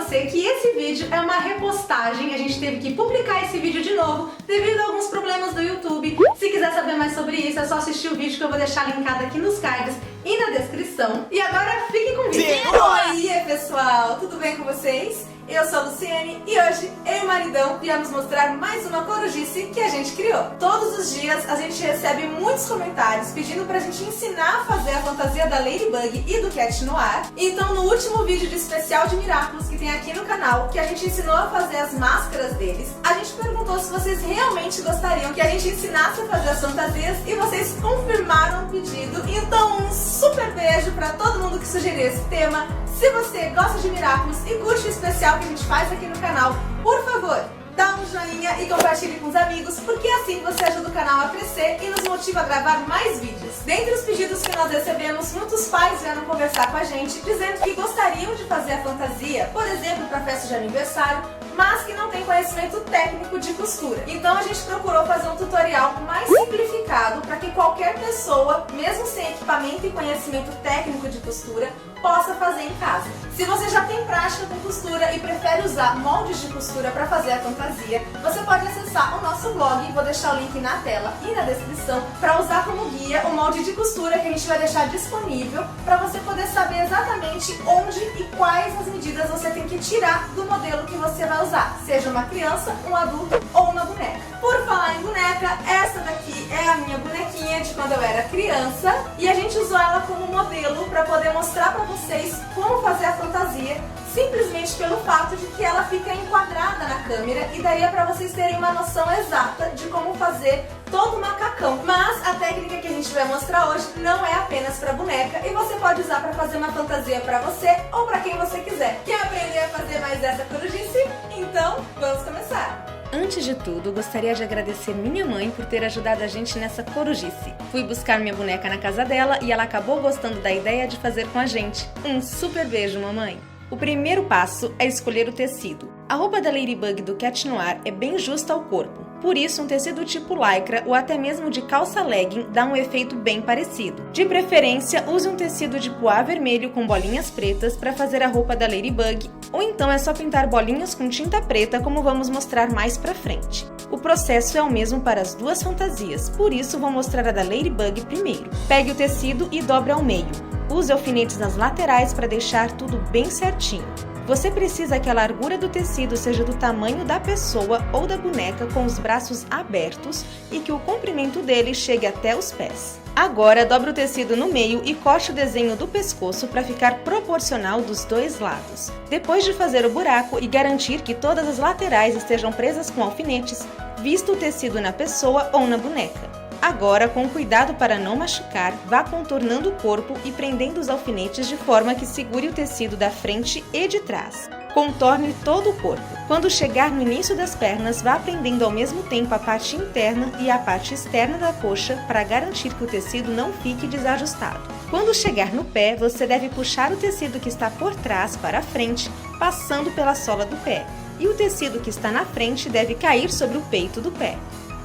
você que esse vídeo é uma repostagem, a gente teve que publicar esse vídeo de novo devido a alguns problemas do YouTube. Se quiser saber mais sobre isso, é só assistir o vídeo que eu vou deixar linkado aqui nos cards e na descrição. E agora fique com o vídeo. Oi, pessoal, tudo bem com vocês? Eu sou a Luciane e hoje eu e o maridão viemos mostrar mais uma corujice que a gente criou. Todos os dias a gente recebe muitos comentários pedindo pra gente ensinar a fazer a fantasia da Ladybug e do Cat Noir. Então no último vídeo de especial de Miraculous que tem aqui no canal, que a gente ensinou a fazer as máscaras deles, a gente perguntou se vocês realmente gostariam que a gente ensinasse a fazer as fantasias e vocês confirmaram o pedido. Então um super beijo pra todo mundo que sugeriu esse tema. Se você gosta de Miraculous e curte o especial que a gente faz aqui no canal, por favor, dá um joinha e compartilhe com os amigos, porque assim você ajuda o canal a crescer e nos motiva a gravar mais vídeos. Dentre os pedidos que nós recebemos, muitos pais vieram conversar com a gente, dizendo que gostariam de fazer a fantasia, por exemplo, para festa de aniversário, mas que não tem conhecimento técnico de costura. Então a gente procurou fazer um tutorial mais simplificado para que qualquer pessoa, mesmo sem equipamento e conhecimento técnico de costura, possa fazer em casa. Se você já tem prática com costura e prefere usar moldes de costura para fazer a fantasia, você pode acessar o nosso blog, vou deixar o link na tela e na descrição, para usar como guia o molde de costura que a gente vai deixar disponível para você poder saber exatamente onde e quais as medidas você tem que tirar do modelo que você vai usar, seja uma criança, um adulto ou uma boneca. Por falar em boneca, essa daqui é a minha bonequinha de quando eu era criança e a gente usou ela como modelo para poder mostrar para vocês como fazer a fantasia, simplesmente pelo fato de que ela fica enquadrada na câmera e daria para vocês terem uma noção exata de como fazer todo o macacão. Mas a técnica que a gente vai mostrar hoje não é apenas para boneca e você pode usar para fazer uma fantasia para você ou para quem você quiser. Quer aprender a fazer mais essa corujice? Então, vamos começar! Antes de tudo, gostaria de agradecer minha mãe por ter ajudado a gente nessa corujice. Fui buscar minha boneca na casa dela e ela acabou gostando da ideia de fazer com a gente. Um super beijo, mamãe! O primeiro passo é escolher o tecido. A roupa da Ladybug do Cat Noir é bem justa ao corpo, por isso um tecido tipo lycra ou até mesmo de calça legging dá um efeito bem parecido. De preferência, use um tecido de poá vermelho com bolinhas pretas para fazer a roupa da Ladybug, ou então é só pintar bolinhas com tinta preta como vamos mostrar mais pra frente. O processo é o mesmo para as duas fantasias, por isso vou mostrar a da Ladybug primeiro. Pegue o tecido e dobre ao meio. Use alfinetes nas laterais para deixar tudo bem certinho. Você precisa que a largura do tecido seja do tamanho da pessoa ou da boneca com os braços abertos e que o comprimento dele chegue até os pés. Agora, dobre o tecido no meio e corte o desenho do pescoço para ficar proporcional dos dois lados. Depois de fazer o buraco e garantir que todas as laterais estejam presas com alfinetes, vista o tecido na pessoa ou na boneca. Agora, com cuidado para não machucar, vá contornando o corpo e prendendo os alfinetes de forma que segure o tecido da frente e de trás. Contorne todo o corpo. Quando chegar no início das pernas, vá prendendo ao mesmo tempo a parte interna e a parte externa da coxa para garantir que o tecido não fique desajustado. Quando chegar no pé, você deve puxar o tecido que está por trás para a frente, passando pela sola do pé, e o tecido que está na frente deve cair sobre o peito do pé.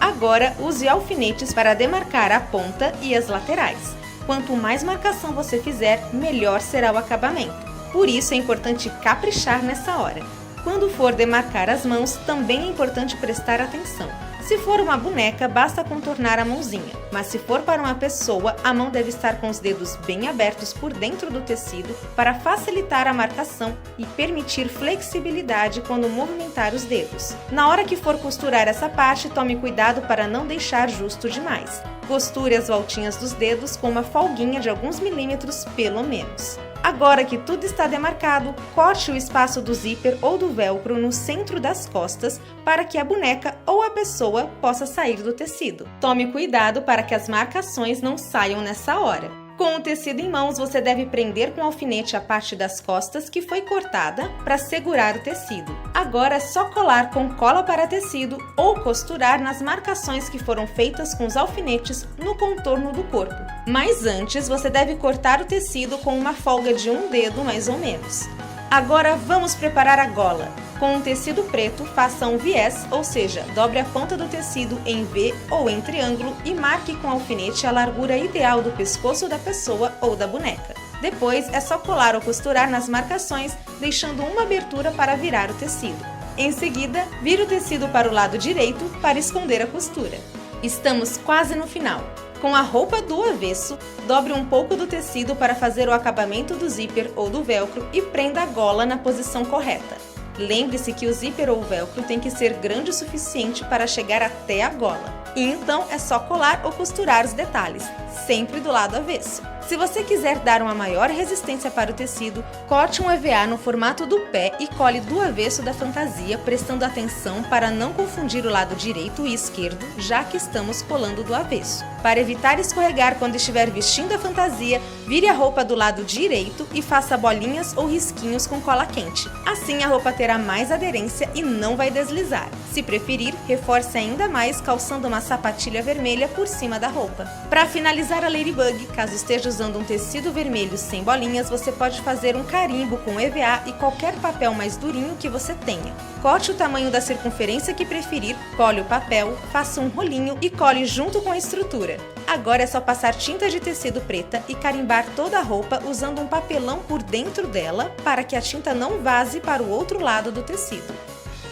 Agora, use alfinetes para demarcar a ponta e as laterais. Quanto mais marcação você fizer, melhor será o acabamento. Por isso é importante caprichar nessa hora. Quando for demarcar as mãos, também é importante prestar atenção. Se for uma boneca, basta contornar a mãozinha, mas se for para uma pessoa, a mão deve estar com os dedos bem abertos por dentro do tecido para facilitar a marcação e permitir flexibilidade quando movimentar os dedos. Na hora que for costurar essa parte, tome cuidado para não deixar justo demais. Costure as voltinhas dos dedos com uma folguinha de alguns milímetros pelo menos. Agora que tudo está demarcado, corte o espaço do zíper ou do velcro no centro das costas para que a boneca ou a pessoa possa sair do tecido. Tome cuidado para que as marcações não saiam nessa hora. Com o tecido em mãos, você deve prender com alfinete a parte das costas que foi cortada para segurar o tecido. Agora é só colar com cola para tecido ou costurar nas marcações que foram feitas com os alfinetes no contorno do corpo. Mas antes, você deve cortar o tecido com uma folga de um dedo mais ou menos. Agora vamos preparar a gola. Com um tecido preto, faça um viés, ou seja, dobre a ponta do tecido em V ou em triângulo e marque com alfinete a largura ideal do pescoço da pessoa ou da boneca. Depois é só colar ou costurar nas marcações, deixando uma abertura para virar o tecido. Em seguida, vire o tecido para o lado direito para esconder a costura. Estamos quase no final. Com a roupa do avesso, dobre um pouco do tecido para fazer o acabamento do zíper ou do velcro e prenda a gola na posição correta. Lembre-se que o zíper ou o velcro tem que ser grande o suficiente para chegar até a gola. E então é só colar ou costurar os detalhes, sempre do lado avesso. Se você quiser dar uma maior resistência para o tecido, corte um EVA no formato do pé e cole do avesso da fantasia, prestando atenção para não confundir o lado direito e esquerdo, já que estamos colando do avesso. Para evitar escorregar quando estiver vestindo a fantasia, vire a roupa do lado direito e faça bolinhas ou risquinhos com cola quente. Assim a roupa terá mais aderência e não vai deslizar. Se preferir, reforce ainda mais calçando uma sapatilha vermelha por cima da roupa. Para finalizar a Ladybug, caso esteja usando um tecido vermelho sem bolinhas, você pode fazer um carimbo com EVA e qualquer papel mais durinho que você tenha. Corte o tamanho da circunferência que preferir, cole o papel, faça um rolinho e cole junto com a estrutura. Agora é só passar tinta de tecido preta e carimbar toda a roupa usando um papelão por dentro dela para que a tinta não vaze para o outro lado do tecido.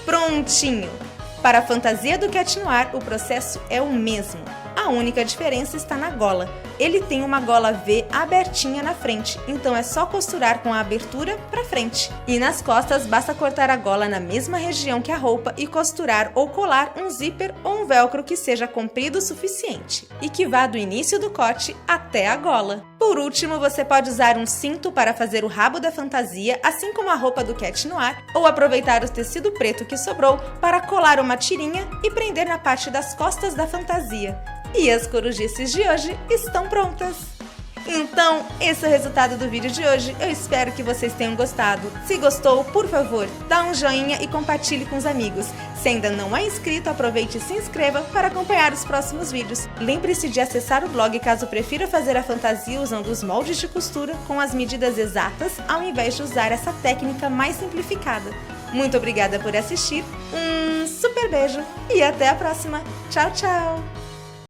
Prontinho! Para a fantasia do Cat Noir, o processo é o mesmo. A única diferença está na gola. Ele tem uma gola V abertinha na frente, então é só costurar com a abertura para frente. E nas costas basta cortar a gola na mesma região que a roupa e costurar ou colar um zíper ou um velcro que seja comprido o suficiente e que vá do início do corte até a gola. Por último, você pode usar um cinto para fazer o rabo da fantasia, assim como a roupa do Cat Noir, ou aproveitar o tecido preto que sobrou para colar uma tirinha e prender na parte das costas da fantasia. E as corujices de hoje estão prontas! Então, esse é o resultado do vídeo de hoje. Eu espero que vocês tenham gostado. Se gostou, por favor, dá um joinha e compartilhe com os amigos. Se ainda não é inscrito, aproveite e se inscreva para acompanhar os próximos vídeos. Lembre-se de acessar o blog caso prefira fazer a fantasia usando os moldes de costura com as medidas exatas, ao invés de usar essa técnica mais simplificada. Muito obrigada por assistir, um super beijo e até a próxima. Tchau, tchau!